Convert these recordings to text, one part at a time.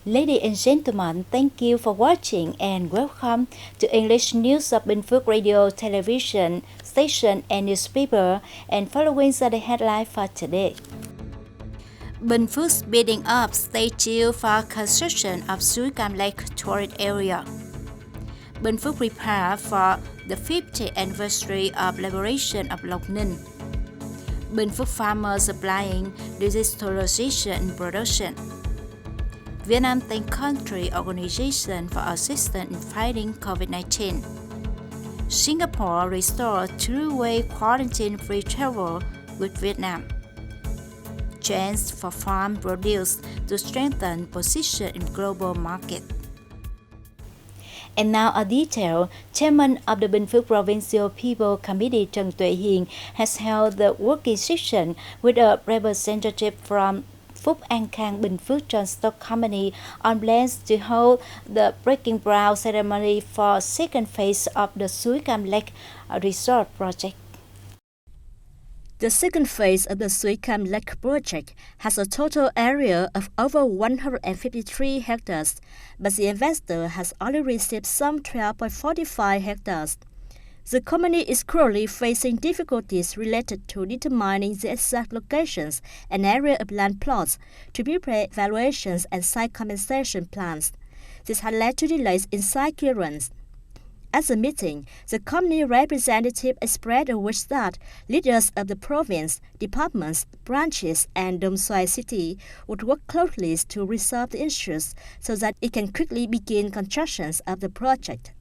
Ladies and gentlemen, thank you for watching and welcome to English News of Binh Phuoc Radio, television, station and newspaper, and following are the headlines for today. Binh Phuoc speeding up statue for construction of Suối Cam Lake tourist area. Binh Phuoc prepare for the 50th anniversary of liberation of Lộc Ninh. Binh Phuoc farmers applying digitalisation in production. Vietnam thank country organization for assistance in fighting COVID-19. Singapore restore two-way quarantine-free travel with Vietnam. Chance for farm produce to strengthen position in global market. And now a detail. Chairman of the Binh Phuoc Provincial People Committee Trần Tuệ Hiền has held the working session with a representative from Phúc An Khang Binh Phuoc Transport Company on plans to hold the breaking ground ceremony for second phase of the Suối Cam Lake Resort project. The second phase of the Suối Cam Lake project has a total area of over 153 hectares, but the investor has only received some 12.45 hectares. The company is currently facing difficulties related to determining the exact locations and area of land plots to prepare valuations and site compensation plans. This has led to delays in site clearance. At the meeting, the company representative expressed a wish that leaders of the province, departments, branches, and Dom Xoài city would work closely to resolve the issues so that it can quickly begin construction of the project.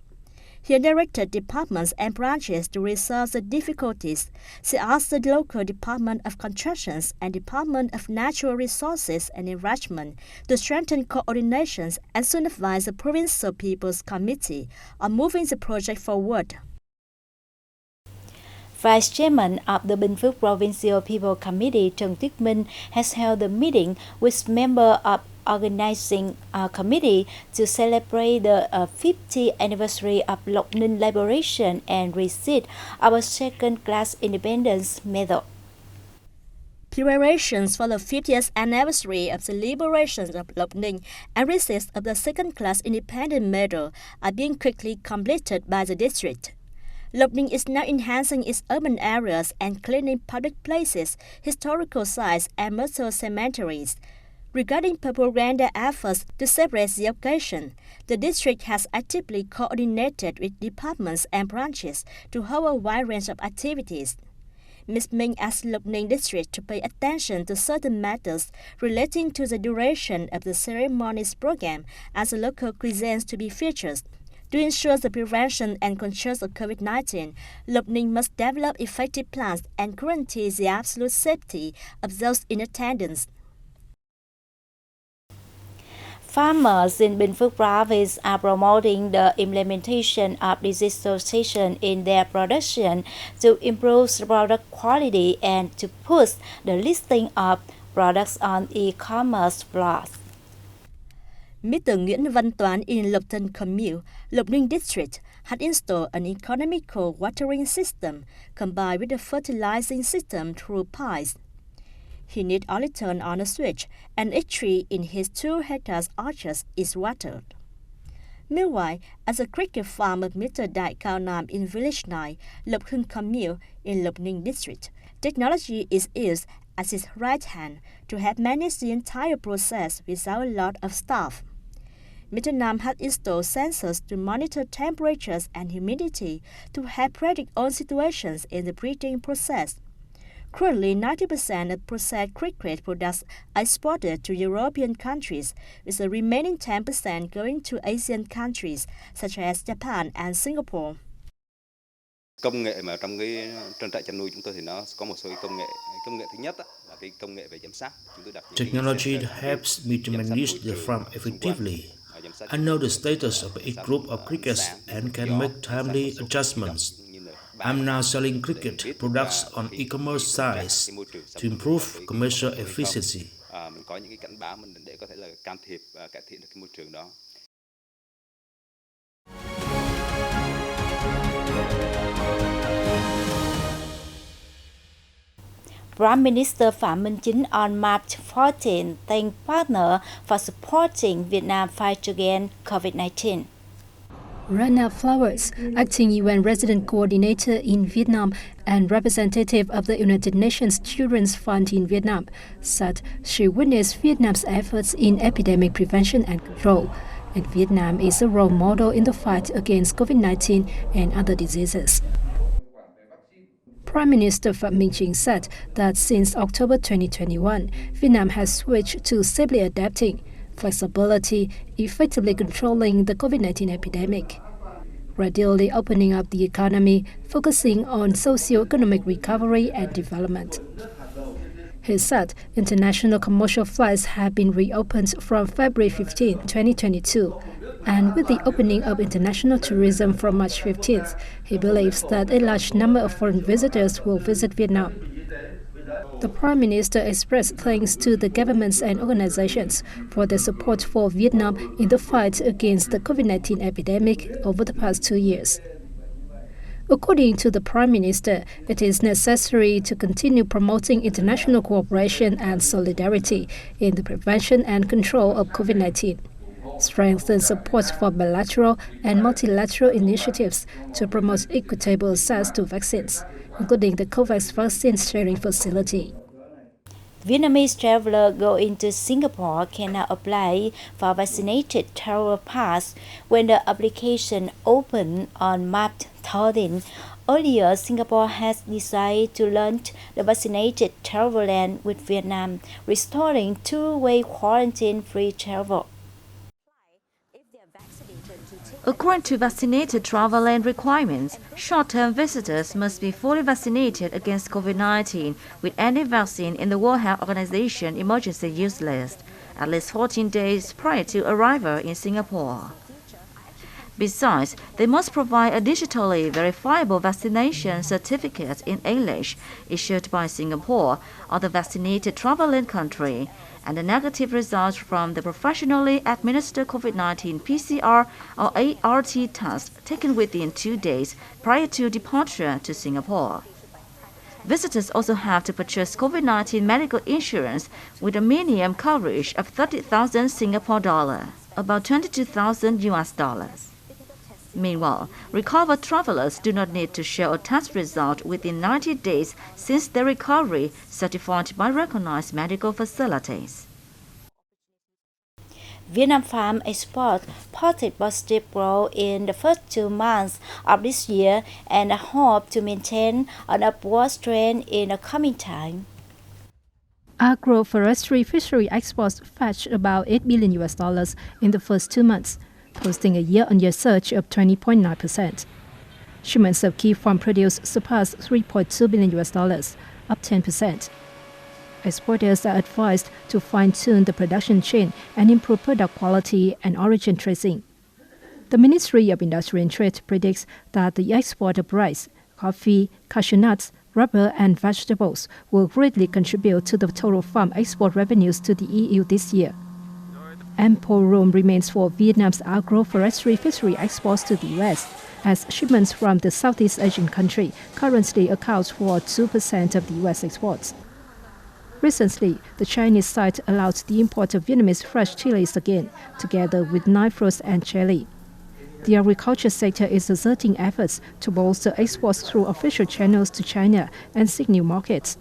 He directed departments and branches to resolve the difficulties. She asked the local Department of Constructions and Department of Natural Resources and Environment to strengthen coordinations and soon advise the Provincial People's Committee on moving the project forward. Vice Chairman of the Binh Phuoc Provincial People Committee Trần Tuyết Minh has held a meeting with members of organizing committee to celebrate the 50th anniversary of Lộc Ninh liberation and receipt of a second-class independence medal. Preparations for the 50th anniversary of the liberation of Lộc Ninh and receipt of the second-class independence medal are being quickly completed by the district. Lộc Ninh is now enhancing its urban areas and cleaning public places, historical sites, and multiple cemeteries. Regarding propaganda efforts to separate the occasion, the district has actively coordinated with departments and branches to hold a wide range of activities. Ms. Minh asked Lộc Ninh district to pay attention to certain matters relating to the duration of the ceremonies program as the local cuisines to be featured. To ensure the prevention and control of COVID-19, Lộc Ninh must develop effective plans and guarantee the absolute safety of those in attendance. Farmers in Binh Phuoc province are promoting the implementation of digitalisation in their production to improve product quality and to push the listing of products on e-commerce blogs. Mr. Nguyễn Văn Toán in Lộc Tân Commune, Lộc Ninh district, had installed an economical watering system combined with a fertilizing system through pipes. He need only turn on a switch, and each tree in his 2 hectares orchard is watered. Meanwhile, at the cricket farm of Mr. Đại Cao Nam in Village 9, Lộc Hưng Commune in Lộc Ninh district, technology is used as his right hand to help manage the entire process without a lot of staff. Mr. Nam had installed sensors to monitor temperatures and humidity to help predict all situations in the breeding process. Currently, 90% of processed cricket products are exported to European countries, with the remaining 10% going to Asian countries such as Japan and Singapore. Công nghệ mà trong cái trang trại chăn nuôi chúng tôi thì nó có một số công nghệ. Công nghệ thứ nhất là cái công nghệ về giám sát. Technology helps me to manage the farm effectively. I know the status of each group of crickets and can make timely adjustments. I'm now selling cricket products on e-commerce sites to improve commercial efficiency. Mình có những cái cảnh báo mình để có thể là can thiệp và cải thiện được cái môi trường đó. Prime Minister Phạm Minh Chính on March 14 thanked partner for supporting Vietnam fight against COVID-19. Rana Flowers, acting UN resident coordinator in Vietnam and representative of the United Nations Children's Fund in Vietnam, said she witnessed Vietnam's efforts in epidemic prevention and control, and Vietnam is a role model in the fight against COVID-19 and other diseases. Prime Minister Phạm Minh Chính said that since October 2021, Vietnam has switched to stably adapting, flexibility, effectively controlling the COVID-19 epidemic, gradually opening up the economy, focusing on socio-economic recovery and development. He said international commercial flights have been reopened from February 15, 2022, and with the opening of international tourism from March 15th, he believes that a large number of foreign visitors will visit Vietnam. The Prime Minister expressed thanks to the governments and organizations for their support for Vietnam in the fight against the COVID-19 epidemic over the past 2 years. According to the Prime Minister, it is necessary to continue promoting international cooperation and solidarity in the prevention and control of COVID-19, strengthen support for bilateral and multilateral initiatives to promote equitable access to vaccines, including the COVAX vaccine sharing facility. Vietnamese travelers going to Singapore can now apply for vaccinated travel pass when the application opened on March 13. Earlier, Singapore has decided to launch the vaccinated travel lane with Vietnam, restoring two-way quarantine-free travel. According to vaccinated travel lane requirements, short-term visitors must be fully vaccinated against COVID-19 with any vaccine in the World Health Organization emergency use list, at least 14 days prior to arrival in Singapore. Besides, they must provide a digitally verifiable vaccination certificate in English issued by Singapore or the vaccinated travel lane country, and a negative result from the professionally administered COVID-19 PCR or ART test taken within 2 days prior to departure to Singapore. Visitors also have to purchase COVID-19 medical insurance with a minimum coverage of 30,000 Singapore dollar, about 22,000 US dollars. Meanwhile, recovered travelers do not need to show a test result within 90 days since their recovery certified by recognized medical facilities. Vietnam farm export posted positive growth in the first 2 months of this year and hope to maintain an upward trend in the coming time. Agroforestry fishery exports fetched about $8 billion in the first 2 months, posting a year-on-year surge of 20.9%. Shipments of key farm produce surpassed $3.2 billion, up 10%. Exporters are advised to fine-tune the production chain and improve product quality and origin tracing. The Ministry of Industry and Trade predicts that the export of rice, coffee, cashew nuts, rubber and vegetables will greatly contribute to the total farm export revenues to the EU this year. Ample room remains for Vietnam's agroforestry fishery exports to the US, as shipments from the Southeast Asian country currently accounts for 2% of the US exports. Recently, the Chinese side allowed the import of Vietnamese fresh chilies again, together with knife fruits and chili. The agriculture sector is exerting efforts to bolster exports through official channels to China and seek new markets.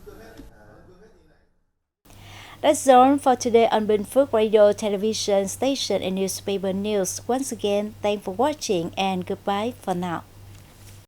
That's all for today on Binh Phuoc Radio, television station and newspaper news. Once again, thanks for watching and goodbye for now.